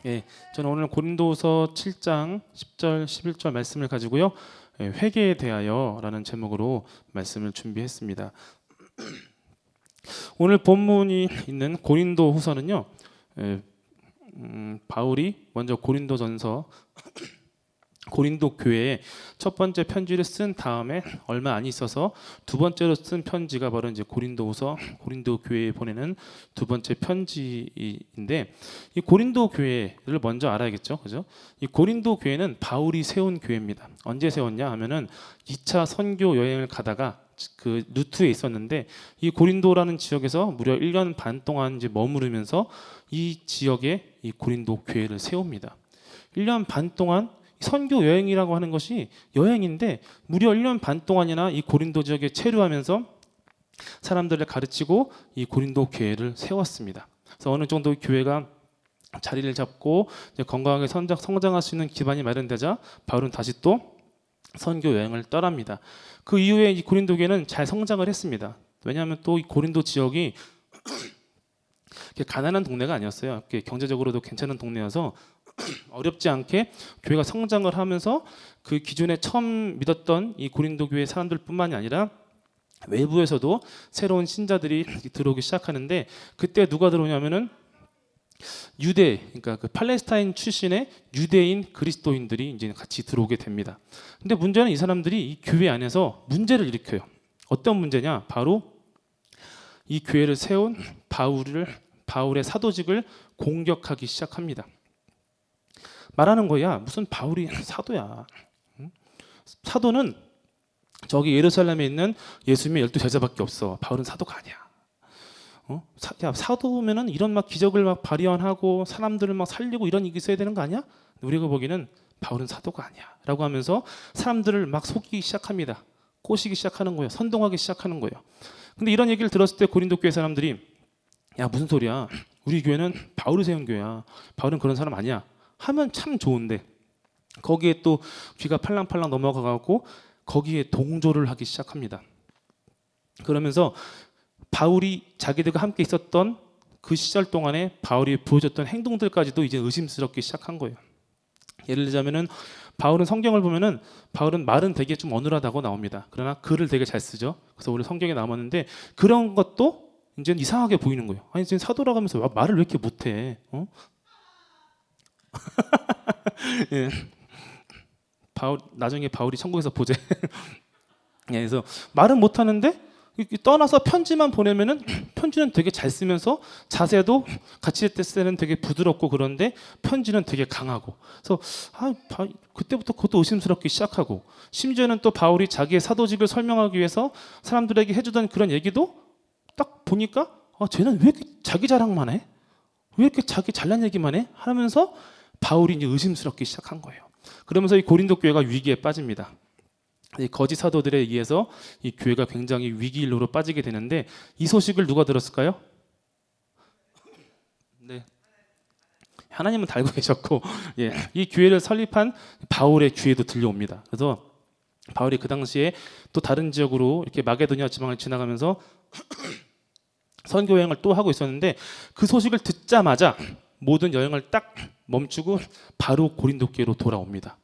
예, 저는 오늘 고린도후서 7장 10절, 11절 말씀을 가지고요. 회개에 대하여라는 제목으로 말씀을 준비했습니다. 오늘 본문이 있는 고린도후서는요. 바울이 먼저 고린도 교회에 첫 번째 편지를 쓴 다음에 얼마 안 있어서 두 번째로 쓴 편지가 바로 이제 고린도후서, 고린도 교회에 보내는 두 번째 편지인데, 이 고린도 교회를 먼저 알아야겠죠, 그죠? 이 고린도 교회는 바울이 세운 교회입니다. 언제 세웠냐 하면은 2차 선교 여행을 가다가 그 루트에 있었는데, 이 고린도라는 지역에서 무려 1년 반 동안 이제 머무르면서 이 지역에 이 고린도 교회를 세웁니다. 1년 반 동안 선교 여행이라고 하는 것이 여행인데 무려 1년 반 동안이나 이 고린도 지역에 체류하면서 사람들을 가르치고 이 고린도 교회를 세웠습니다. 그래서 어느 정도 교회가 자리를 잡고 이제 건강하게 성장할 수 있는 기반이 마련되자 바울은 다시 또 선교 여행을 떠납니다. 그 이후에 이 고린도 교회는 잘 성장을 했습니다. 왜냐하면 또 이 고린도 지역이 가난한 동네가 아니었어요. 경제적으로도 괜찮은 동네여서 어렵지 않게 교회가 성장을 하면서 그 기존에 처음 믿었던 이 고린도 교회 사람들뿐만이 아니라 외부에서도 새로운 신자들이 들어오기 시작하는데, 그때 누가 들어오냐면은 그러니까 그 팔레스타인 출신의 유대인 그리스도인들이 이제 같이 들어오게 됩니다. 근데 문제는 이 사람들이 이 교회 안에서 문제를 일으켜요. 어떤 문제냐? 바로 이 교회를 세운 바울의 사도직을 공격하기 시작합니다. 말하는 거야, 무슨 바울이 사도야. 사도는 저기 예루살렘에 있는 예수님의 12 제자밖에 없어. 바울은 사도가 아니야. 사도면은 이런 막 기적을 막 발현하고 사람들을 막 살리고 이런 일이 있어야 되는 거 아니야? 우리가 보기에는 바울은 사도가 아니야 라고 하면서 사람들을 막 속이기 시작합니다. 꼬시기 시작하는 거예요. 선동하기 시작하는 거예요. 근데 이런 얘기를 들었을 때 고린도 교회 사람들이, 야, 무슨 소리야, 우리 교회는 바울이 세운 교회야, 바울은 그런 사람 아니야 하면 참 좋은데, 거기에 또 귀가 팔랑팔랑 넘어가고 거기에 동조를 하기 시작합니다. 그러면서 바울이 자기들과 함께 있었던 그 시절 동안에 바울이 보여줬던 행동들까지도 이제 의심스럽기 시작한 거예요. 예를 들자면은 바울은 성경을 보면은 바울은 말은 되게 좀 어눌하다고 나옵니다. 그러나 글을 되게 잘 쓰죠. 그래서 우리 성경에 남았는데 그런 것도 이제 이상하게 보이는 거예요. 아니, 지금 사도라고 하면서 말을 왜 이렇게 못해? 예. 나중에 바울이 천국에서 보재. 예, 그래서 말은 못하는데 떠나서 편지만 보내면은 편지는 되게 잘 쓰면서 자세도 같이 했을 때는 되게 부드럽고, 그런데 편지는 되게 강하고. 그래서 그때부터 그것도 의심스럽기 시작하고, 심지어는 또 바울이 자기의 사도직을 설명하기 위해서 사람들에게 해주던 그런 얘기도 딱 보니까 쟤는 왜 이렇게 자기 자랑만 해? 왜 이렇게 자기 잘난 얘기만 해? 하면서 바울이 이제 의심스럽기 시작한 거예요. 그러면서 이 고린도 교회가 위기에 빠집니다. 이 거짓 사도들에 의해서 이 교회가 굉장히 위기일로로 빠지게 되는데, 이 소식을 누가 들었을까요? 네, 하나님은 다 알고 계셨고, 예, 이 교회를 설립한 바울의 귀에도 들려옵니다. 그래서 바울이 그 당시에 또 다른 지역으로 이렇게 마게도니아 지방을 지나가면서 선교 여행을 또 하고 있었는데, 그 소식을 듣자마자 모든 여행을 딱 멈추고 바로 고린도 교회로 돌아옵니다.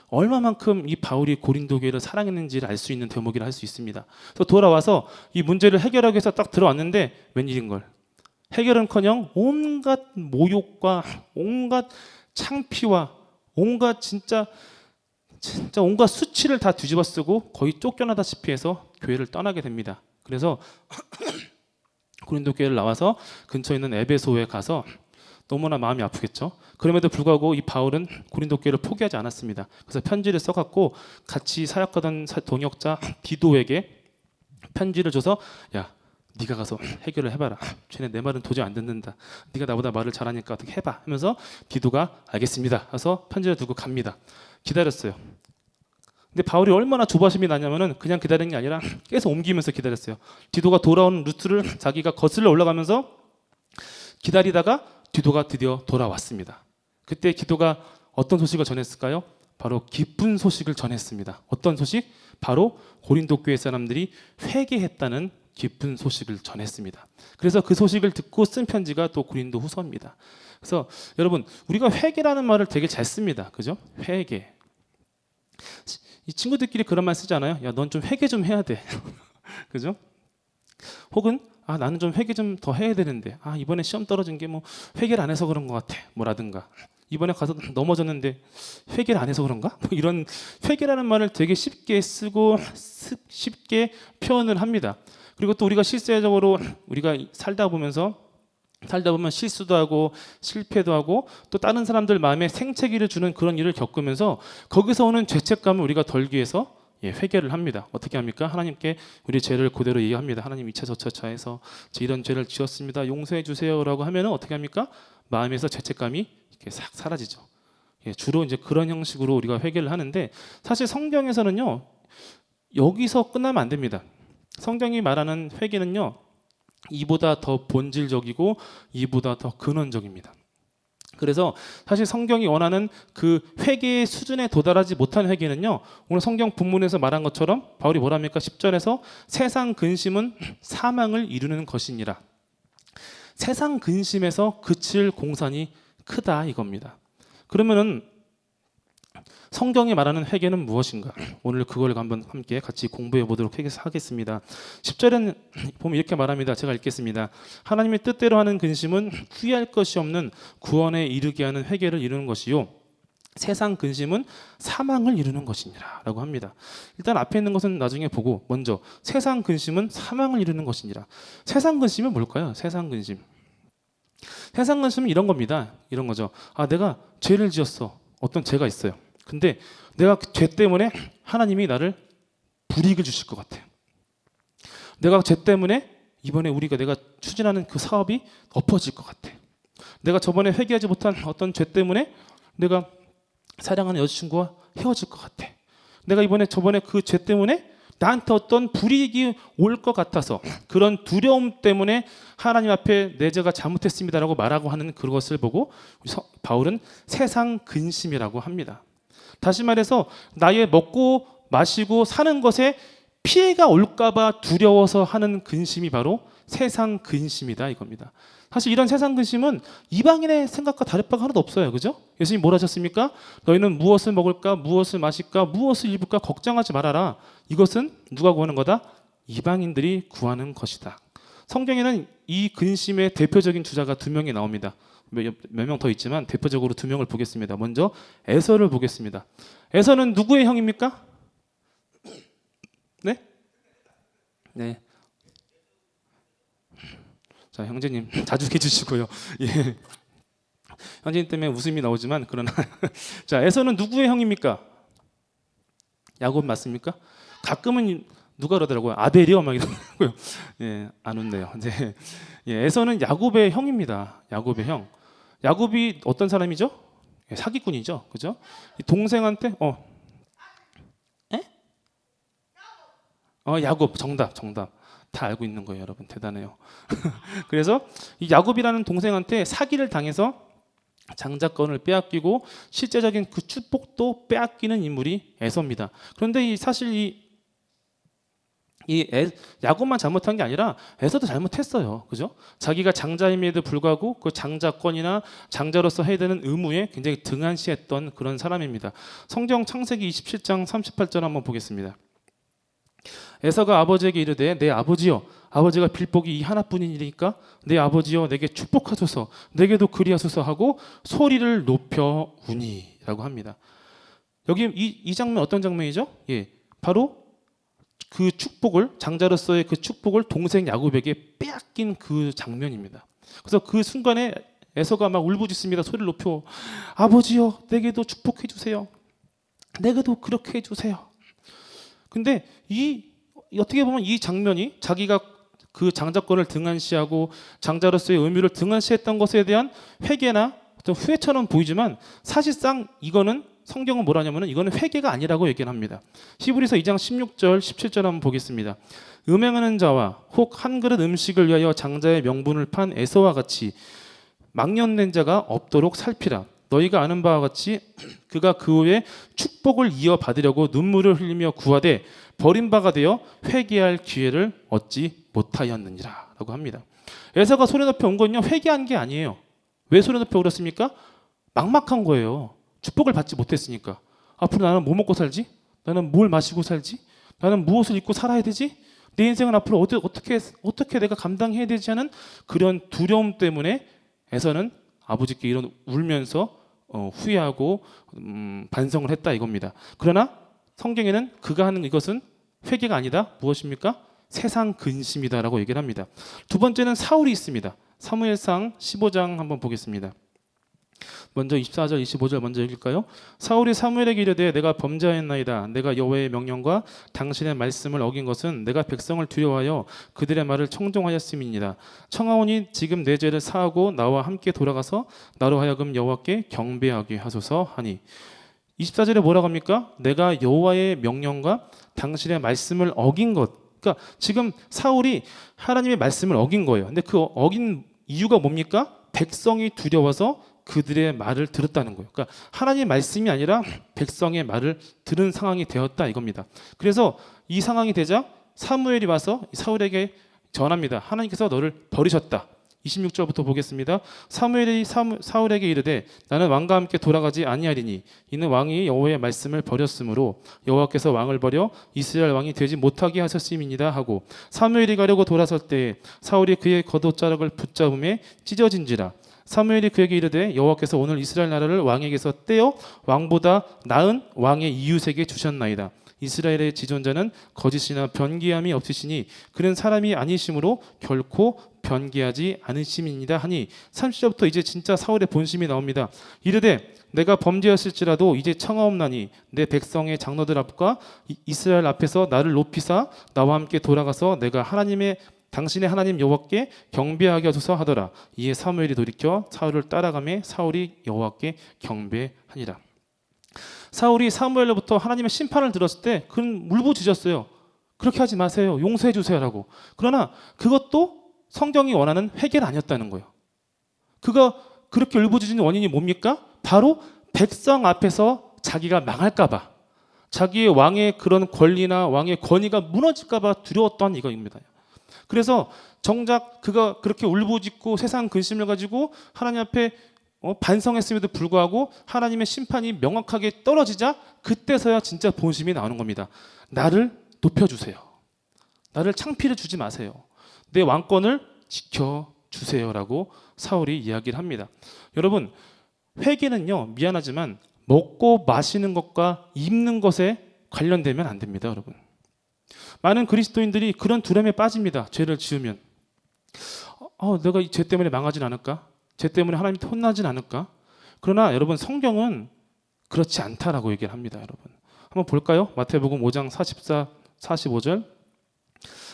얼마만큼 이 바울이 고린도 교회를 사랑했는지를 알 수 있는 대목이라 할 수 있습니다. 그래서 돌아와서 이 문제를 해결하기 위해서 딱 들어왔는데 웬일인걸, 해결은커녕 온갖 모욕과 온갖 창피와 온갖 진짜 온갖 수치를 다 뒤집어 쓰고 거의 쫓겨나다시피 해서 교회를 떠나게 됩니다. 그래서 고린도 교회를 나와서 근처에 있는 에베소에 가서, 너무나 마음이 아프겠죠. 그럼에도 불구하고 이 바울은 고린도 교회를 포기하지 않았습니다. 그래서 편지를 써갖고 같이 사역하던 동역자 디도에게 편지를 줘서, 야, 네가 가서 해결을 해봐라. 쟤네 내 말은 도저히 안 듣는다. 네가 나보다 말을 잘하니까 어떻게 해봐 하면서 디도가 알겠습니다 해서 편지를 두고 갑니다. 기다렸어요. 근데 바울이 얼마나 조바심이 나냐면은 그냥 기다리는 게 아니라 계속 옮기면서 기다렸어요. 디도가 돌아오는 루트를 자기가 거슬러 올라가면서 기다리다가 디도가 드디어 돌아왔습니다. 그때 디도가 어떤 소식을 전했을까요? 바로 기쁜 소식을 전했습니다. 어떤 소식? 바로 고린도 교회 사람들이 회개했다는 기쁜 소식을 전했습니다. 그래서 그 소식을 듣고 쓴 편지가 또 고린도 후서입니다. 그래서 여러분 우리가 회개라는 말을 되게 잘 씁니다. 그죠? 회개. 이 친구들끼리 그런 말 쓰잖아요. 야, 넌 좀 회개 좀 해야 돼. 그죠? 혹은 나는 좀 회개 좀 더 해야 되는데 이번에 시험 떨어진 게 뭐 회개를 안 해서 그런 것 같아. 뭐라든가 이번에 가서 넘어졌는데 회개를 안 해서 그런가? 뭐 이런 회개라는 말을 되게 쉽게 쓰고 쉽게 표현을 합니다. 그리고 또 우리가 실제적으로 우리가 살다 보면 실수도 하고 실패도 하고 또 다른 사람들 마음에 생채기를 주는 그런 일을 겪으면서 거기서 오는 죄책감을 우리가 덜기 위해서 회개를 합니다. 어떻게 합니까? 하나님께 우리 죄를 그대로 얘기합니다. 하나님 이차 저차해서 이런 죄를 지었습니다. 용서해 주세요라고 하면은 어떻게 합니까? 마음에서 죄책감이 이렇게 싹 사라지죠. 주로 이제 그런 형식으로 우리가 회개를 하는데 사실 성경에서는요 여기서 끝나면 안 됩니다. 성경이 말하는 회개는요 이보다 더 본질적이고 이보다 더 근원적입니다. 그래서 사실 성경이 원하는 그 회개의 수준에 도달하지 못한 회개는요 오늘 성경 본문에서 말한 것처럼 바울이 뭐랍니까? 10절에서 세상 근심은 사망을 이루는 것이니라. 세상 근심에서 그칠 공산이 크다 이겁니다. 그러면은 성경이 말하는 회개는 무엇인가? 오늘 그걸 한번 함께 같이 공부해 보도록 하겠습니다. 10절에는 보면 이렇게 말합니다. 제가 읽겠습니다. 하나님의 뜻대로 하는 근심은 후회할 것이 없는 구원에 이르게 하는 회개를 이루는 것이요 세상 근심은 사망을 이루는 것이니라 라고 합니다. 일단 앞에 있는 것은 나중에 보고 먼저 세상 근심은 사망을 이루는 것이니라. 세상 근심은 뭘까요? 세상 근심. 세상 근심은 이런 겁니다. 이런 거죠. 내가 죄를 지었어. 어떤 죄가 있어요. 근데 내가 그 죄 때문에 하나님이 나를 불이익을 주실 것 같아. 내가 죄 때문에 이번에 내가 추진하는 그 사업이 엎어질 것 같아. 내가 저번에 회개하지 못한 어떤 죄 때문에 내가 사랑하는 여자친구와 헤어질 것 같아. 내가 저번에 그 죄 때문에 나한테 어떤 불이익이 올 것 같아서 그런 두려움 때문에 하나님 앞에 내 죄가 잘못했습니다라고 말하고 하는 그것을 보고 바울은 세상 근심이라고 합니다. 다시 말해서 나의 먹고 마시고 사는 것에 피해가 올까봐 두려워서 하는 근심이 바로 세상 근심이다 이겁니다. 사실 이런 세상 근심은 이방인의 생각과 다를 바가 하나도 없어요. 그죠? 예수님 뭐라 하셨습니까? 너희는 무엇을 먹을까, 무엇을 마실까, 무엇을 입을까 걱정하지 말아라. 이것은 누가 구하는 거다? 이방인들이 구하는 것이다. 성경에는 이 근심의 대표적인 주자가 두 명이 나옵니다. 몇 명 더 있지만 대표적으로 두 명을 보겠습니다. 먼저 에서를 보겠습니다. 에서는 누구의 형입니까? 네? 네. 자, 형제님 자주 해주시고요. 예. 형제님 때문에 웃음이 나오지만 그러나 자, 에서는 누구의 형입니까? 야곱 맞습니까? 가끔은 누가 그러더라고요. 아벨이요, 막 이러고요. 예, 안 웃네요. 네. 예, 에서는 야곱의 형입니다. 야곱의 형. 야곱이 어떤 사람이죠? 예, 사기꾼이죠, 그죠? 동생한테 야곱 정답. 다 알고 있는 거예요, 여러분. 대단해요. 그래서 이 야곱이라는 동생한테 사기를 당해서 장자권을 빼앗기고 실제적인 그 축복도 빼앗기는 인물이 에서입니다. 그런데 사실 야곱만 잘못한 게 아니라 에서도 잘못했어요. 그죠? 자기가 장자임에도 불구하고 그 장자권이나 장자로서 해야 되는 의무에 굉장히 등한시했던 그런 사람입니다. 성경 창세기 27장 38절 한번 보겠습니다. 에서가 아버지에게 이르되 내 아버지여, 아버지가 빌복이 이 하나뿐이니까 내 아버지여 내게 축복하소서, 내게도 그리하소서 하고 소리를 높여 우니라고 합니다. 여기 이 장면 어떤 장면이죠? 예, 바로 그 축복을, 장자로서의 그 축복을 동생 야곱에게 빼앗긴 그 장면입니다. 그래서 그 순간에 에서가 막 울부짖습니다. 소리를 높여 아버지여 내게도 축복해 주세요. 내게도 그렇게 해주세요. 근데 어떻게 보면 이 장면이 자기가 그 장자권을 등한시하고 장자로서의 의무를 등한시했던 것에 대한 회개나 어떤 후회처럼 보이지만 사실상 이거는 성경은 뭐라냐면은 이거는 회개가 아니라고 얘기를 합니다. 히브리서 2장 16절 17절 한번 보겠습니다. 음행하는 자와 혹 한 그릇 음식을 위하여 장자의 명분을 판 에서와 같이 망령된 자가 없도록 살피라. 너희가 아는 바와 같이 그가 그 후에 축복을 이어받으려고 눈물을 흘리며 구하되 버린 바가 되어 회개할 기회를 얻지 못하였느니라 라고 합니다. 에서가 소리 높여 온 건요 회개한 게 아니에요. 왜 소리 높여 그랬습니까? 막막한 거예요. 축복을 받지 못했으니까. 앞으로 나는 뭐 먹고 살지? 나는 뭘 마시고 살지? 나는 무엇을 입고 살아야 되지? 내 인생은 앞으로 어떻게 내가 감당해야 되지 하는 그런 두려움 때문에 에서는 아버지께 이런 울면서 후회하고 반성을 했다 이겁니다. 그러나 성경에는 그가 하는 이것은 회개가 아니다. 무엇입니까? 세상 근심이다라고 얘기를 합니다. 두 번째는 사울이 있습니다. 사무엘상 15장 한번 보겠습니다. 먼저 24절 25절 먼저 읽을까요? 사울이 사무엘에게 이르되 내가 범죄하였나이다. 내가 여호와의 명령과 당신의 말씀을 어긴 것은 내가 백성을 두려워하여 그들의 말을 청종하였음이니라. 청하오니 지금 내 죄를 사하고 나와 함께 돌아가서 나로 하여금 여호와께 경배하게 하소서 하니. 24절에 뭐라고 합니까? 내가 여호와의 명령과 당신의 말씀을 어긴 것. 그러니까 지금 사울이 하나님의 말씀을 어긴 거예요. 근데 그 어긴 이유가 뭡니까? 백성이 두려워서 그들의 말을 들었다는 거예요. 그러니까 하나님의 말씀이 아니라 백성의 말을 들은 상황이 되었다 이겁니다. 그래서 이 상황이 되자 사무엘이 와서 사울에게 전합니다. 하나님께서 너를 버리셨다. 26절부터 보겠습니다. 사무엘이 사울에게 이르되 나는 왕과 함께 돌아가지 아니하리니 이는 왕이 여호와의 말씀을 버렸으므로 여호와께서 왕을 버려 이스라엘 왕이 되지 못하게 하셨음이니이다 하고 사무엘이 가려고 돌아설 때에 사울이 그의 겉옷자락을 붙잡음에 찢어진지라. 사무엘이 그에게 이르되 여호와께서 오늘 이스라엘 나라를 왕에게서 떼어 왕보다 나은 왕의 이웃에게 주셨나이다. 이스라엘의 지존자는 거짓이나 변기함이 없으시니 그는 사람이 아니심으로 결코 변기하지 않으심이니이다 하니 30절부터 이제 진짜 사울의 본심이 나옵니다. 이르되 내가 범죄였을지라도 이제 청하옵나니 내 백성의 장로들 앞과 이스라엘 앞에서 나를 높이사 나와 함께 돌아가서 내가 당신의 하나님 여호와께 경배하게 하소서 하더라. 이에 사무엘이 돌이켜 사울을 따라가매 사울이 여호와께 경배하니라. 사울이 사무엘로부터 하나님의 심판을 들었을 때 그는 울부짖었어요. 그렇게 하지 마세요. 용서해 주세요라고. 그러나 그것도 성경이 원하는 회개가 아니었다는 거예요. 그가 그렇게 울부짖은 원인이 뭡니까? 바로 백성 앞에서 자기가 망할까 봐, 자기의 왕의 그런 권리나 왕의 권위가 무너질까 봐 두려웠던 이거입니다. 그래서 정작 그가 그렇게 울부짖고 세상 근심을 가지고 하나님 앞에 반성했음에도 불구하고 하나님의 심판이 명확하게 떨어지자 그때서야 진짜 본심이 나오는 겁니다. 나를 높여주세요. 나를 창피를 주지 마세요. 내 왕권을 지켜주세요라고 사울이 이야기를 합니다. 여러분, 회개는요, 미안하지만 먹고 마시는 것과 입는 것에 관련되면 안 됩니다. 여러분, 많은 그리스도인들이 그런 두려움에 빠집니다. 죄를 지으면 내가 이 죄 때문에 망하진 않을까? 죄 때문에 하나님한테 혼나진 않을까? 그러나 여러분, 성경은 그렇지 않다라고 얘기를 합니다. 여러분, 한번 볼까요? 마태복음 5장 44, 45절.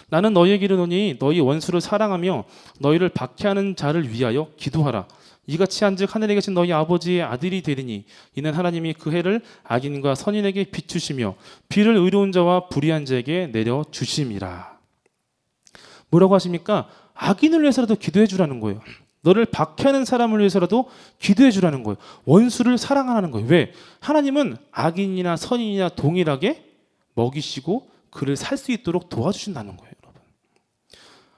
나는 너희에게 이르노니 너희 원수를 사랑하며 너희를 박해하는 자를 위하여 기도하라. 이같이 한즉 하늘에 계신 너희 아버지의 아들이 되리니 이는 하나님이 그 해를 악인과 선인에게 비추시며 비를 의로운 자와 불의한 자에게 내려 주심이라. 뭐라고 하십니까? 악인을 위해서라도 기도해 주라는 거예요. 너를 박해하는 사람을 위해서라도 기도해 주라는 거예요. 원수를 사랑하라는 거예요. 왜? 하나님은 악인이나 선인이나 동일하게 먹이시고 그를 살 수 있도록 도와주신다는 거예요. 여러분,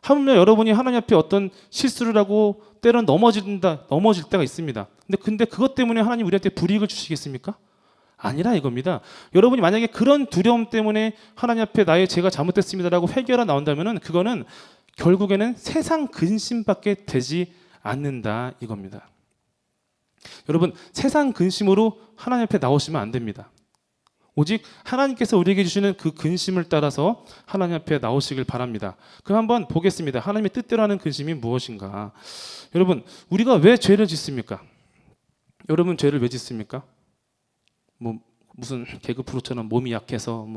하물며 여러분이 하나님 앞에 어떤 실수를 하고 때로는 넘어질 때가 있습니다. 근데 그것 때문에 하나님 우리한테 불이익을 주시겠습니까? 아니라 이겁니다. 여러분이 만약에 그런 두려움 때문에 하나님 앞에 나의 죄가 잘못됐습니다라고 회개하러 나온다면은 그거는 결국에는 세상 근심밖에 되지 않는다 이겁니다. 여러분, 세상 근심으로 하나님 앞에 나오시면 안 됩니다. 오직 하나님께서 우리에게 주시는 그 근심을 따라서 하나님 앞에 나오시길 바랍니다. 그럼 한번 보겠습니다. 하나님의 뜻대로 하는 근심이 무엇인가? 여러분, 우리가 왜 죄를 짓습니까? 여러분, 죄를 왜 짓습니까? 무슨 개그 프로처럼 몸이 약해서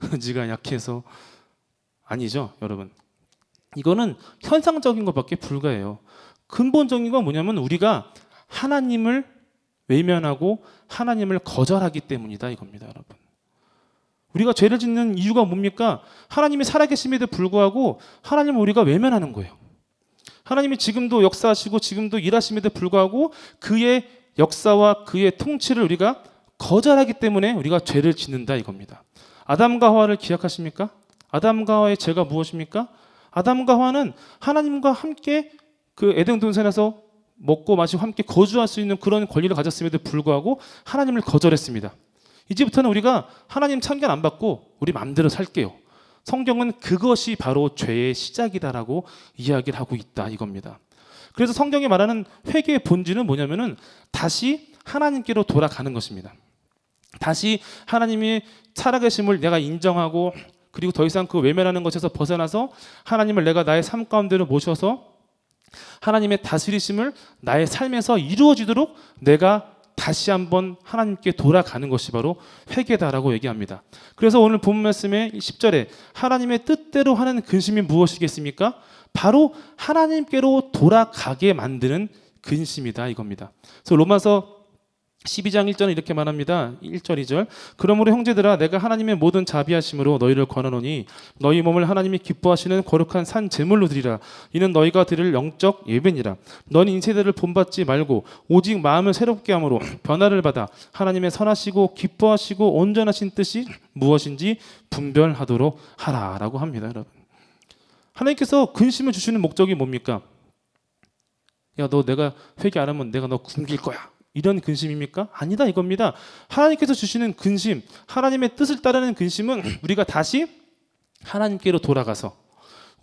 의지가 약해서 아니죠, 여러분. 이거는 현상적인 것밖에 불가해요. 근본적인 건 뭐냐면 우리가 하나님을 외면하고 하나님을 거절하기 때문이다 이겁니다. 여러분, 우리가 죄를 짓는 이유가 뭡니까? 하나님이 살아계심에도 불구하고 하나님을 우리가 외면하는 거예요. 하나님이 지금도 역사하시고 지금도 일하심에도 불구하고 그의 역사와 그의 통치를 우리가 거절하기 때문에 우리가 죄를 짓는다 이겁니다. 아담과 하와를 기억하십니까? 아담과 하와의 죄가 무엇입니까? 아담과 하와는 하나님과 함께 그 에덴 동산에서 먹고 마시고 함께 거주할 수 있는 그런 권리를 가졌음에도 불구하고 하나님을 거절했습니다. 이제부터는 우리가 하나님 참견 안 받고 우리 마음대로 살게요. 성경은 그것이 바로 죄의 시작이다라고 이야기를 하고 있다 이겁니다. 그래서 성경이 말하는 회개의 본질은 뭐냐면은 다시 하나님께로 돌아가는 것입니다. 다시 하나님이 살아계심을 내가 인정하고 그리고 더 이상 그 외면하는 것에서 벗어나서 하나님을 내가 나의 삶 가운데로 모셔서 하나님의 다스리심을 나의 삶에서 이루어지도록 내가 다시 한번 하나님께 돌아가는 것이 바로 회개다라고 얘기합니다. 그래서 오늘 본 말씀의 10절에 하나님의 뜻대로 하는 근심이 무엇이겠습니까? 바로 하나님께로 돌아가게 만드는 근심이다 이겁니다. 그래서 로마서 12장 1절은 이렇게 말합니다. 1절 2절 그러므로 형제들아 내가 하나님의 모든 자비하심으로 너희를 권하노니 너희 몸을 하나님이 기뻐하시는 거룩한 산 제물로 드리라. 이는 너희가 드릴 영적 예배니라. 너는 인세대를 본받지 말고 오직 마음을 새롭게 함으로 변화를 받아 하나님의 선하시고 기뻐하시고 온전하신 뜻이 무엇인지 분별하도록 하라라고 합니다. 여러분, 하나님께서 근심을 주시는 목적이 뭡니까? 야, 너 내가 회개 안 하면 내가 너 굶길 거야. 이런 근심입니까? 아니다 이겁니다. 하나님께서 주시는 근심, 하나님의 뜻을 따르는 근심은 우리가 다시 하나님께로 돌아가서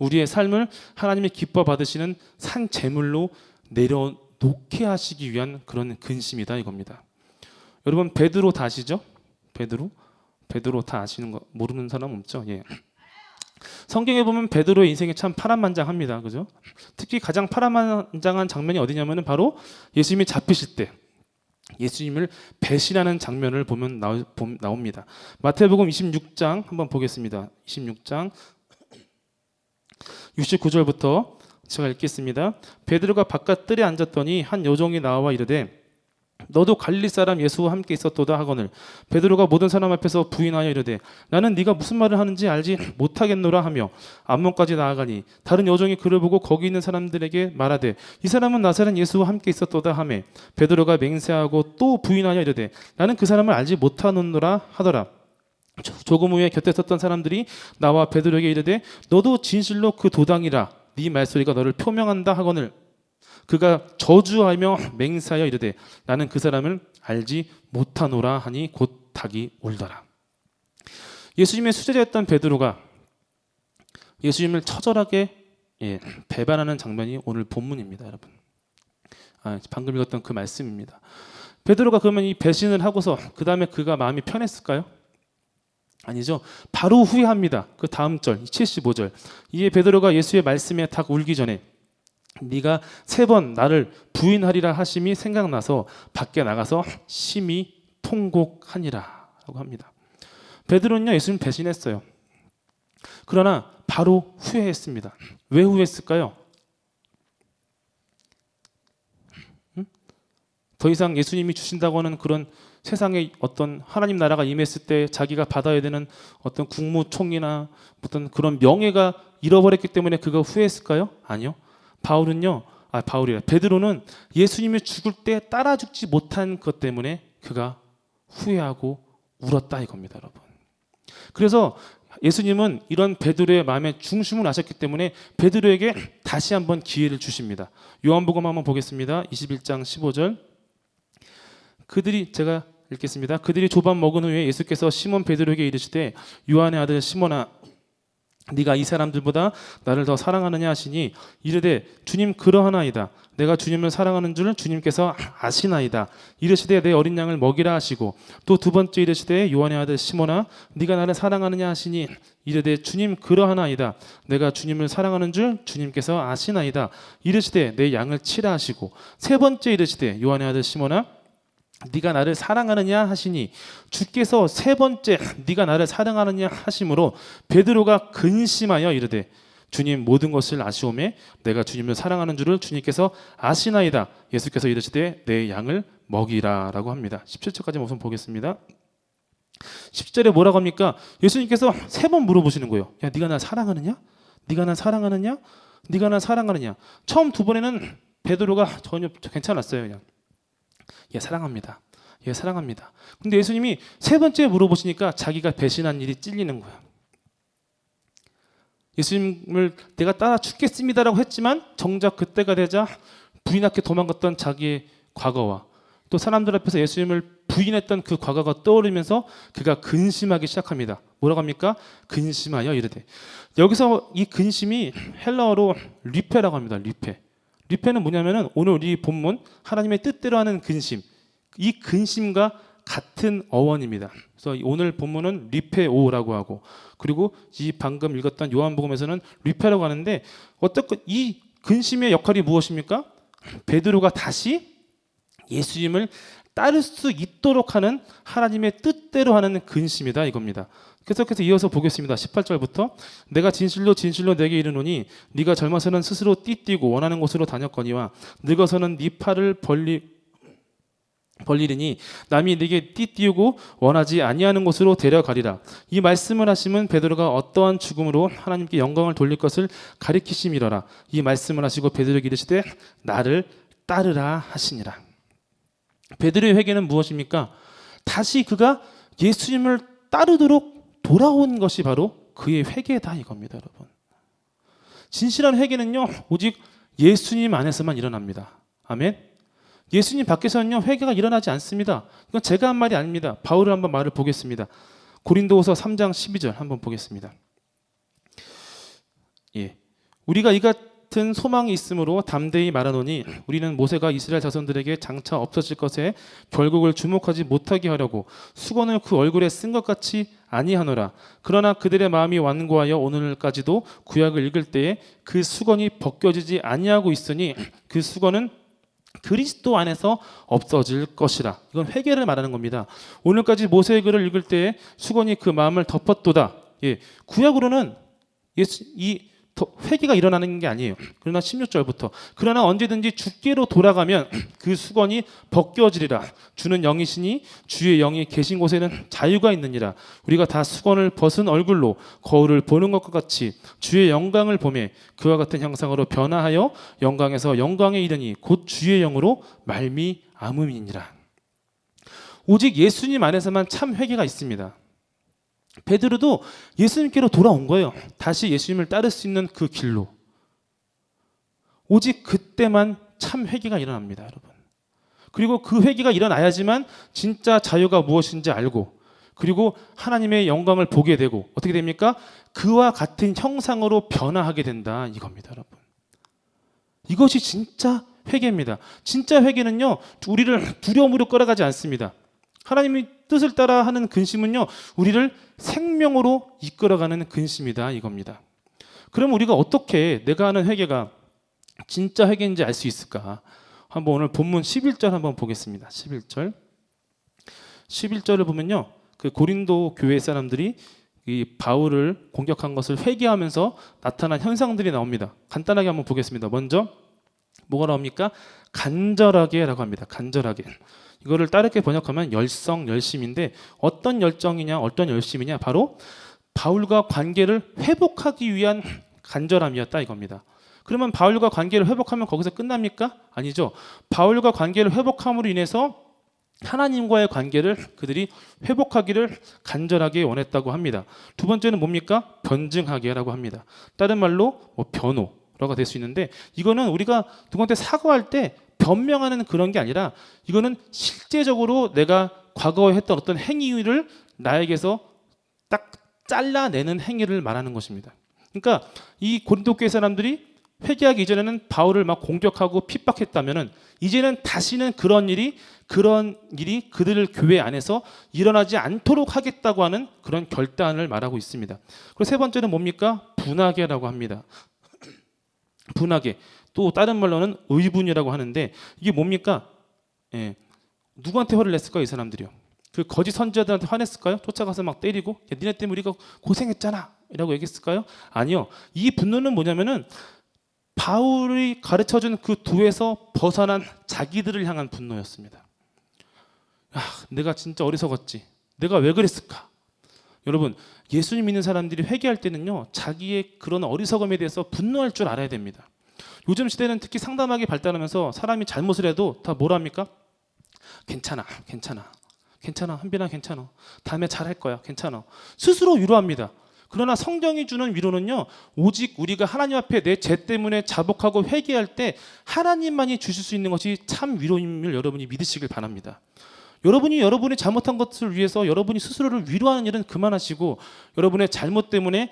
우리의 삶을 하나님이 기뻐 받으시는 산 제물로 내려놓게 하시기 위한 그런 근심이다 이겁니다. 여러분 베드로 다 아시죠? 베드로 다 아시는 거 모르는 사람 없죠? 예. 성경에 보면 베드로의 인생이 참 파란만장합니다. 그죠? 특히 가장 파란만장한 장면이 어디냐면은 바로 예수님이 잡히실 때 예수님을 배신하는 장면을 보면 나옵니다. 마태복음 26장 한번 보겠습니다. 26장 69절부터 제가 읽겠습니다. 베드로가 바깥 뜰에 앉았더니 한 여종이 나와 이르되 너도 갈릴리 사람 예수와 함께 있었도다 하거늘 베드로가 모든 사람 앞에서 부인하여 이르되 나는 네가 무슨 말을 하는지 알지 못하겠노라 하며 앞문까지 나아가니 다른 여종이 그를 보고 거기 있는 사람들에게 말하되 이 사람은 나사렛 예수와 함께 있었도다 하매 베드로가 맹세하고 또 부인하여 이르되 나는 그 사람을 알지 못하노라 하더라. 조금 후에 곁에 섰던 사람들이 나와 베드로에게 이르되 너도 진실로 그 도당이라 네 말소리가 너를 표명한다 하거늘 그가 저주하며 맹세하여 이르되 나는 그 사람을 알지 못하노라 하니 곧 닭이 울더라. 예수님의 수제자였던 베드로가 예수님을 처절하게 배반하는 장면이 오늘 본문입니다. 여러분, 방금 읽었던 그 말씀입니다. 베드로가 그러면 이 배신을 하고서 그 다음에 그가 마음이 편했을까요? 아니죠. 바로 후회합니다. 그 다음 절 75절 이에 베드로가 예수의 말씀에 닭 울기 전에 네가 3번 나를 부인하리라 하심이 생각나서 밖에 나가서 심히 통곡하니라 라고 합니다. 베드로는요 예수님 배신했어요. 그러나 바로 후회했습니다. 왜 후회했을까요? 더 이상 예수님이 주신다고 하는 그런 세상에 어떤 하나님 나라가 임했을 때 자기가 받아야 되는 어떤 국무총리나 어떤 그런 명예가 잃어버렸기 때문에 그가 후회했을까요? 아니요. 베드로는 예수님이 죽을 때 따라 죽지 못한 것 때문에 그가 후회하고 울었다 이겁니다, 여러분. 그래서 예수님은 이런 베드로의 마음에 중심을 아셨기 때문에 베드로에게 다시 한번 기회를 주십니다. 요한복음 한번 보겠습니다. 21장 15절. 제가 읽겠습니다. 그들이 조밥 먹은 후에 예수께서 시몬 베드로에게 이르시되 요한의 아들 시몬아 네가 이 사람들보다 나를 더 사랑하느냐 하시니 이르되 주님 그러하나이다. 내가 주님을 사랑하는 줄 주님께서 아시나이다. 이르시되 내 어린 양을 먹이라 하시고 또 두 번째 이르시되 요한의 아들 시몬아 네가 나를 사랑하느냐 하시니 이르되 주님 그러하나이다. 내가 주님을 사랑하는 줄 주님께서 아시나이다. 이르시되 내 양을 치라 하시고 세 번째 이르시되 요한의 아들 시몬아 네가 나를 사랑하느냐 하시니 주께서 세 번째 네가 나를 사랑하느냐 하심으로 베드로가 근심하여 이르되 주님 모든 것을 아시오매 내가 주님을 사랑하는 줄을 주님께서 아시나이다. 예수께서 이르시되 내 양을 먹이라 라고 합니다. 17절까지 우선 보겠습니다. 10절에 뭐라고 합니까? 예수님께서 3번 물어보시는 거예요. 야 네가 나 사랑하느냐? 네가 나 사랑하느냐? 네가 나 사랑하느냐? 처음 2번에는 베드로가 전혀 괜찮았어요. 그냥 사랑합니다. 사랑합니다. 근데 예수님이 3번째 물어보시니까 자기가 배신한 일이 찔리는 거야. 예수님을 내가 따라 죽겠습니다라고 했지만 정작 그때가 되자 부인하게 도망갔던 자기의 과거와 또 사람들 앞에서 예수님을 부인했던 그 과거가 떠오르면서 그가 근심하기 시작합니다. 뭐라고 합니까? 근심하여 이르되. 여기서 이 근심이 헬라어로 리페라고 합니다. 리페. 리페는 뭐냐면은 오늘 우리 본문 하나님의 뜻대로 하는 근심. 이 근심과 같은 어원입니다. 그래서 오늘 본문은 리페오라고 하고 그리고 이 방금 읽었던 요한복음에서는 리페라고 하는데 어떻게 이 근심의 역할이 무엇입니까? 베드로가 다시 예수님을 따를 수 있도록 하는 하나님의 뜻대로 하는 근심이다 이겁니다. 계속해서 이어서 보겠습니다. 18절부터 내가 진실로 진실로 내게 이르노니 네가 젊어서는 스스로 띠뛰고 원하는 곳으로 다녔거니와 늙어서는 네 팔을 벌리리니 남이 네게 띠띠우고 원하지 아니하는 곳으로 데려가리라. 이 말씀을 하시면 베드로가 어떠한 죽음으로 하나님께 영광을 돌릴 것을 가리키심이로라. 이 말씀을 하시고 베드로에게 이르시되 나를 따르라 하시니라. 베드로의 회개는 무엇입니까? 다시 그가 예수님을 따르도록 돌아온 것이 바로 그의 회개다 이겁니다, 여러분. 진실한 회개는요 오직 예수님 안에서만 일어납니다. 아멘. 예수님 밖에서는요 회개가 일어나지 않습니다. 이건 제가 한 말이 아닙니다. 바울의 한번 말을 보겠습니다. 고린도후서 3장 12절 한번 보겠습니다. 예, 우리가 이 같은 소망이 있으므로 담대히 말하노니 우리는 모세가 이스라엘 자손들에게 장차 없어질 것에 결국을 주목하지 못하게 하려고 수건을 그 얼굴에 쓴 것 같이 아니하노라. 그러나 그들의 마음이 완고하여 오늘까지도 구약을 읽을 때에 그 수건이 벗겨지지 아니하고 있으니 그 수건은 그리스도 안에서 없어질 것이라. 이건 회개를 말하는 겁니다. 오늘까지 모세의 글을 읽을 때에 수건이 그 마음을 덮었도다. 예, 구약으로는 이 회개가 일어나는 게 아니에요. 그러나 16절부터 그러나 언제든지 주께로 돌아가면 그 수건이 벗겨지리라. 주는 영이시니 주의 영이 계신 곳에는 자유가 있느니라. 우리가 다 수건을 벗은 얼굴로 거울을 보는 것과 같이 주의 영광을 보며 그와 같은 형상으로 변화하여 영광에서 영광에 이르니 곧 주의 영으로 말미암음이니라. 오직 예수님 안에서만 참 회개가 있습니다. 베드로도 예수님께로 돌아온 거예요. 다시 예수님을 따를 수 있는 그 길로. 오직 그때만 참 회개가 일어납니다, 여러분. 그리고 그 회개가 일어나야지만 진짜 자유가 무엇인지 알고 그리고 하나님의 영광을 보게 되고 어떻게 됩니까? 그와 같은 형상으로 변화하게 된다 이겁니다, 여러분. 이것이 진짜 회개입니다. 진짜 회개는요 우리를 두려움으로 끌어가지 않습니다. 하나님의 뜻을 따라 하는 근심은요 우리를 생명으로 이끌어가는 근심이다 이겁니다. 그럼 우리가 어떻게 내가 하는 회개가 진짜 회개인지 알 수 있을까? 한번 오늘 본문 11절 한번 보겠습니다. 11절을 보면요 그 고린도 교회 사람들이 이 바울을 공격한 것을 회개하면서 나타난 현상들이 나옵니다. 간단하게 한번 보겠습니다. 먼저 뭐가 나옵니까? 간절하게라고 합니다. 간절하게. 이거를 다르게 번역하면 열성, 열심인데 어떤 열정이냐, 어떤 열심이냐, 바로 바울과 관계를 회복하기 위한 간절함이었다 이겁니다. 그러면 바울과 관계를 회복하면 거기서 끝납니까? 아니죠. 바울과 관계를 회복함으로 인해서 하나님과의 관계를 그들이 회복하기를 간절하게 원했다고 합니다. 두 번째는 뭡니까? 변증하게라고 합니다. 다른 말로 변호라고 될 수 있는데 이거는 우리가 누구한테 사과할 때 변명하는 그런 게 아니라 이거는 실제적으로 내가 과거에 했던 어떤 행위를 나에게서 딱 잘라내는 행위를 말하는 것입니다. 그러니까 이 고린도 교회 사람들이 회개하기 이전에는 바울을 막 공격하고 핍박했다면은 이제는 다시는 그런 일이 그들 교회 안에서 일어나지 않도록 하겠다고 하는 그런 결단을 말하고 있습니다. 그리고 세 번째는 뭡니까? 분하게라고 합니다. 분하게. 또 다른 말로는 의분이라고 하는데 이게 뭡니까? 예. 누구한테 화를 냈을까요? 이 사람들이요. 그 거짓 선지자들한테 화냈을까요? 쫓아가서 막 때리고 야, 니네 때문에 우리가 고생했잖아 이라고 얘기했을까요? 아니요. 이 분노는 뭐냐면은 바울이 가르쳐준 그 도에서 벗어난 자기들을 향한 분노였습니다. 야, 내가 진짜 어리석었지. 내가 왜 그랬을까? 여러분, 예수님 믿는 사람들이 회개할 때는요 자기의 그런 어리석음에 대해서 분노할 줄 알아야 됩니다. 요즘 시대는 특히 상담하기 발달하면서 사람이 잘못을 해도 다 뭐랍니까? 괜찮아 한빈아 괜찮아, 다음에 잘할 거야, 괜찮아. 스스로 위로합니다. 그러나 성경이 주는 위로는요, 오직 우리가 하나님 앞에 내 죄 때문에 자복하고 회개할 때 하나님만이 주실 수 있는 것이 참 위로임을 여러분이 믿으시길 바랍니다. 여러분이 잘못한 것을 위해서 여러분이 스스로를 위로하는 일은 그만하시고, 여러분의 잘못 때문에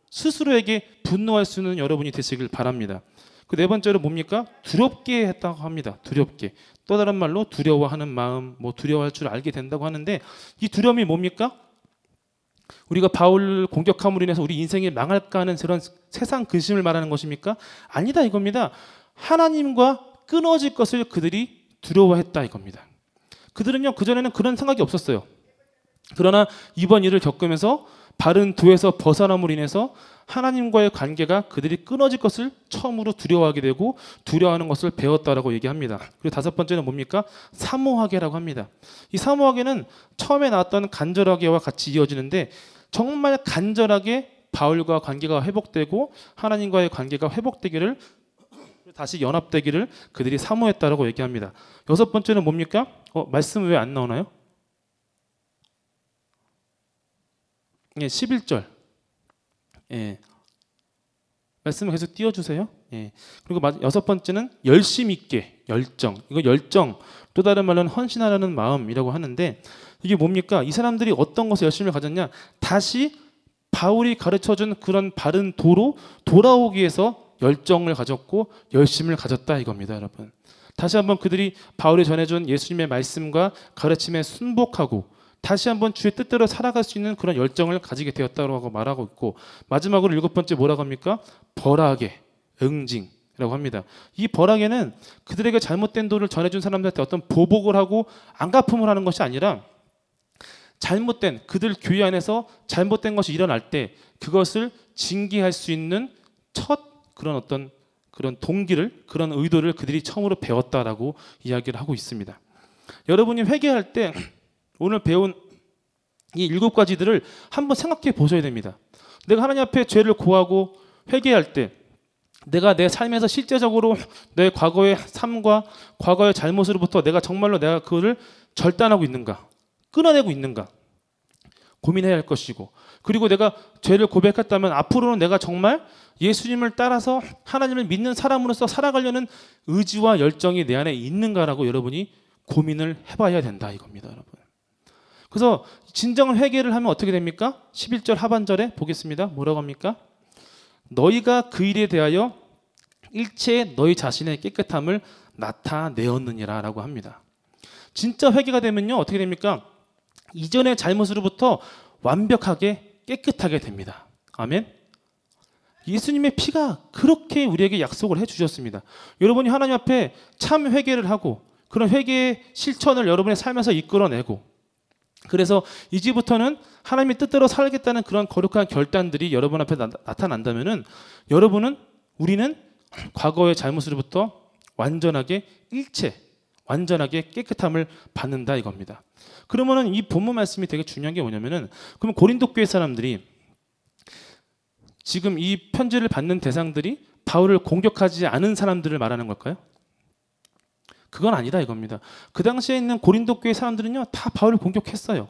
스스로에게 분노할 수 있는 여러분이 되시길 바랍니다. 그 네 번째로 뭡니까? 두렵게 했다고 합니다. 두렵게. 또 다른 말로 두려워하는 마음, 두려워할 줄 알게 된다고 하는데, 이 두려움이 뭡니까? 우리가 바울 공격함으로 인해서 우리 인생이 망할까 하는 그런 세상 근심을 말하는 것입니까? 아니다 이겁니다. 하나님과 끊어질 것을 그들이 두려워했다 이겁니다. 그들은요, 그전에는 그런 생각이 없었어요. 그러나 이번 일을 겪으면서 바른 도에서 벗어남으로 인해서 하나님과의 관계가 그들이 끊어질 것을 처음으로 두려워하게 되고 두려워하는 것을 배웠다라고 얘기합니다. 그리고 다섯 번째는 뭡니까? 사모하게라고 합니다. 이 사모하게는 처음에 나왔던 간절하게와 같이 이어지는데, 정말 간절하게 바울과 관계가 회복되고 하나님과의 관계가 회복되기를, 다시 연합되기를 그들이 사모했다라고 얘기합니다. 여섯 번째는 뭡니까? 말씀 왜 안 나오나요? 11절. 말씀을 계속 띄워주세요. 그리고 여섯 번째는 열심 있게, 열정. 이거 열정, 또 다른 말로는 헌신하라는 마음이라고 하는데, 이게 뭡니까? 이 사람들이 어떤 것에 열심을 가졌냐? 다시 바울이 가르쳐준 그런 바른 도로 돌아오기 위해서 열정을 가졌고 열심을 가졌다 이겁니다, 여러분. 다시 한번 그들이 바울이 전해준 예수님의 말씀과 가르침에 순복하고 다시 한번 주의 뜻대로 살아갈 수 있는 그런 열정을 가지게 되었다고 말하고 있고, 마지막으로 일곱 번째 뭐라고 합니까? 벌하게, 응징이라고 합니다. 이 벌하게는 그들에게 잘못된 도를 전해준 사람들한테 어떤 보복을 하고 안갚음을 하는 것이 아니라, 잘못된 그들 교회 안에서 잘못된 것이 일어날 때 그것을 징계할 수 있는 첫 그런 동기를, 그런 의도를 그들이 처음으로 배웠다라고 이야기를 하고 있습니다. 여러분이 회개할 때 오늘 배운 이 일곱 가지들을 한번 생각해 보셔야 됩니다. 내가 하나님 앞에 죄를 고하고 회개할 때 내가 내 삶에서 실제적으로 내 과거의 삶과 과거의 잘못으로부터 내가 그거를 절단하고 있는가, 끊어내고 있는가 고민해야 할 것이고, 그리고 내가 죄를 고백했다면 앞으로는 내가 정말 예수님을 따라서 하나님을 믿는 사람으로서 살아가려는 의지와 열정이 내 안에 있는가라고 여러분이 고민을 해봐야 된다 이겁니다, 여러분. 그래서 진정한 회개를 하면 어떻게 됩니까? 11절 하반절에 보겠습니다. 뭐라고 합니까? 너희가 그 일에 대하여 일체의 너희 자신의 깨끗함을 나타내었느니라 라고 합니다. 진짜 회개가 되면요, 어떻게 됩니까? 이전의 잘못으로부터 완벽하게 깨끗하게 됩니다. 아멘. 예수님의 피가 그렇게 우리에게 약속을 해주셨습니다. 여러분이 하나님 앞에 참 회개를 하고 그런 회개의 실천을 여러분의 삶에서 이끌어내고, 그래서 이제부터는 하나님의 뜻대로 살겠다는 그런 거룩한 결단들이 여러분 앞에 나타난다면은 우리는 과거의 잘못으로부터 완전하게 깨끗함을 받는다 이겁니다. 그러면은 이 본문 말씀이 되게 중요한 게 뭐냐면은, 그럼 고린도 교회 사람들이 지금 이 편지를 받는 대상들이 바울을 공격하지 않은 사람들을 말하는 걸까요? 그건 아니다 이겁니다. 그 당시에 있는 고린도 교회 사람들은요, 다 바울을 공격했어요.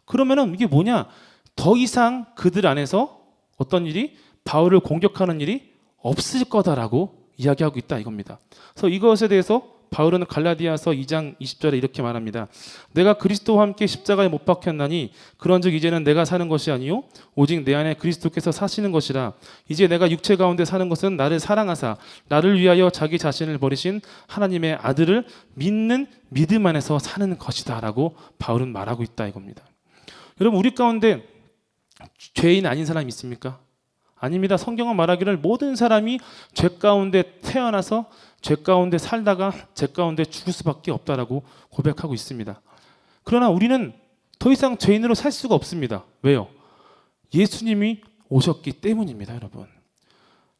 그러면은 이게 뭐냐? 더 이상 그들 안에서 어떤 일이, 바울을 공격하는 일이 없을 거다라고 이야기하고 있다 이겁니다. 그래서 이것에 대해서 바울은 갈라디아서 2장 20절에 이렇게 말합니다. 내가 그리스도와 함께 십자가에 못 박혔나니 그런즉 이제는 내가 사는 것이 아니요 오직 내 안에 그리스도께서 사시는 것이라. 이제 내가 육체 가운데 사는 것은 나를 사랑하사 나를 위하여 자기 자신을 버리신 하나님의 아들을 믿는 믿음 안에서 사는 것이다 라고 바울은 말하고 있다 이겁니다. 여러분, 우리 가운데 죄인 아닌 사람이 있습니까? 아닙니다. 성경은 말하기를 모든 사람이 죄 가운데 태어나서 죄 가운데 살다가 죄 가운데 죽을 수밖에 없다라고 고백하고 있습니다. 그러나 우리는 더 이상 죄인으로 살 수가 없습니다. 왜요? 예수님이 오셨기 때문입니다, 여러분.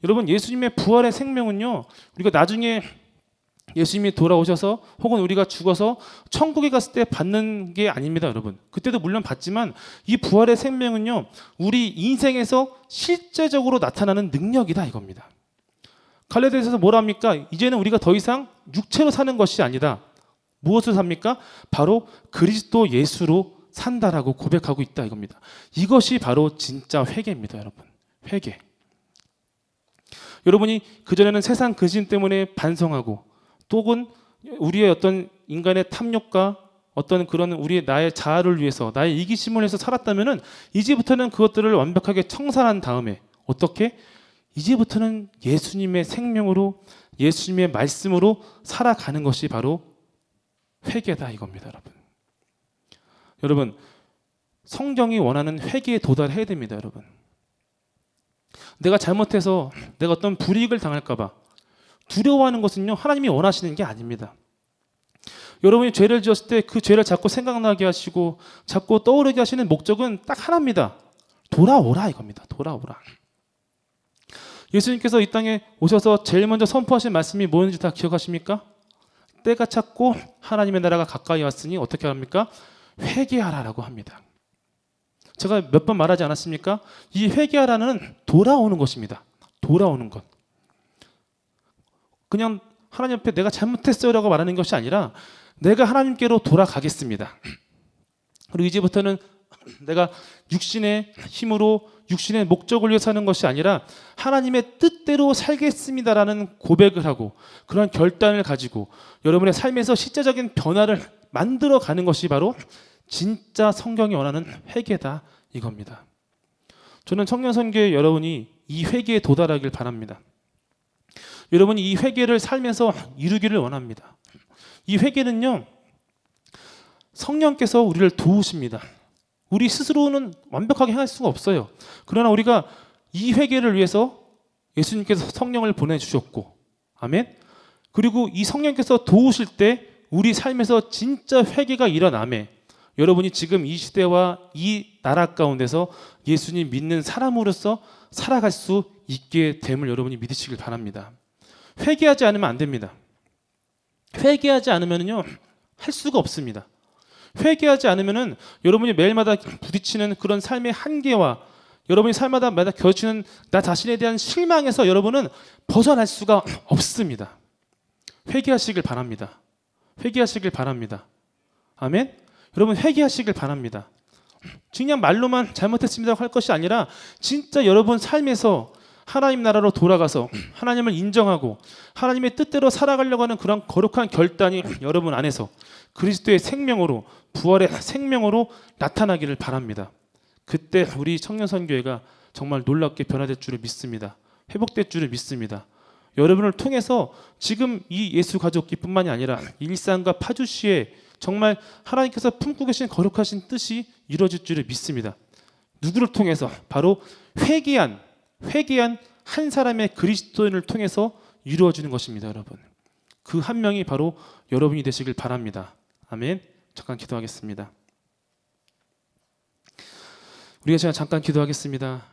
여러분, 예수님의 부활의 생명은요, 우리가 나중에 예수님이 돌아오셔서 혹은 우리가 죽어서 천국에 갔을 때 받는 게 아닙니다, 여러분. 그때도 물론 받지만 이 부활의 생명은요, 우리 인생에서 실제적으로 나타나는 능력이다 이겁니다. 갈라디아서에서 뭐라 합니까? 이제는 우리가 더 이상 육체로 사는 것이 아니다. 무엇으로 삽니까? 바로 그리스도 예수로 산다라고 고백하고 있다 이겁니다. 이것이 바로 진짜 회개입니다, 여러분. 회개. 여러분이 그전에는 세상 근심 때문에 반성하고 또는 우리의 어떤 인간의 탐욕과 어떤 그런 우리의 나의 자아를 위해서 나의 이기심을 위해서 살았다면은 이제부터는 그것들을 완벽하게 청산한 다음에 어떻게? 이제부터는 예수님의 생명으로 예수님의 말씀으로 살아가는 것이 바로 회개다 이겁니다, 여러분. 여러분, 성경이 원하는 회개에 도달해야 됩니다, 여러분. 내가 잘못해서 내가 어떤 불이익을 당할까 봐 두려워하는 것은요, 하나님이 원하시는 게 아닙니다. 여러분이 죄를 지었을 때 그 죄를 자꾸 생각나게 하시고 자꾸 떠오르게 하시는 목적은 딱 하나입니다. 돌아오라 이겁니다. 돌아오라. 예수님께서 이 땅에 오셔서 제일 먼저 선포하신 말씀이 뭐였는지 다 기억하십니까? 때가 찼고 하나님의 나라가 가까이 왔으니 어떻게 합니까? 회개하라라고 합니다. 제가 몇 번 말하지 않았습니까? 이 회개하라는 돌아오는 것입니다. 돌아오는 것. 그냥 하나님 앞에 내가 잘못했어요라고 말하는 것이 아니라 내가 하나님께로 돌아가겠습니다. 그리고 이제부터는 내가 육신의 힘으로 육신의 목적을 위해 사는 것이 아니라 하나님의 뜻대로 살겠습니다라는 고백을 하고 그런 결단을 가지고 여러분의 삶에서 실제적인 변화를 만들어가는 것이 바로 진짜 성경이 원하는 회개다 이겁니다. 저는 청년선교회 여러분이 이 회개에 도달하길 바랍니다. 여러분이 이 회개를 살면서 이루기를 원합니다. 이 회개는요, 성령께서 우리를 도우십니다. 우리 스스로는 완벽하게 행할 수가 없어요. 그러나 우리가 이 회개를 위해서 예수님께서 성령을 보내주셨고, 아멘. 그리고 이 성령께서 도우실 때 우리 삶에서 진짜 회개가 일어나매 여러분이 지금 이 시대와 이 나라 가운데서 예수님 믿는 사람으로서 살아갈 수 있게 됨을 여러분이 믿으시길 바랍니다. 회개하지 않으면 안 됩니다. 회개하지 않으면요 할 수가 없습니다. 회개하지 않으면은 여러분이 매일마다 부딪히는 그런 삶의 한계와 여러분이 삶마다 겨치는 나 자신에 대한 실망에서 여러분은 벗어날 수가 없습니다. 회개하시길 바랍니다. 회개하시길 바랍니다. 아멘. 여러분 회개하시길 바랍니다. 그냥 말로만 잘못했습니다고 할 것이 아니라 진짜 여러분 삶에서 하나님 나라로 돌아가서 하나님을 인정하고 하나님의 뜻대로 살아가려고 하는 그런 거룩한 결단이 여러분 안에서 그리스도의 생명으로 부활의 생명으로 나타나기를 바랍니다. 그때 우리 청년선교회가 정말 놀랍게 변화될 줄을 믿습니다. 회복될 줄을 믿습니다. 여러분을 통해서 지금 이 예수 가족기뿐만이 아니라 일산과 파주시에 정말 하나님께서 품고 계신 거룩하신 뜻이 이루어질 줄을 믿습니다. 누구를 통해서? 바로 회개한 한 사람의 그리스도인을 통해서 이루어지는 것입니다, 여러분. 그 한 명이 바로 여러분이 되시길 바랍니다. 아멘. 잠깐 기도하겠습니다. 우리가 잠깐 기도하겠습니다.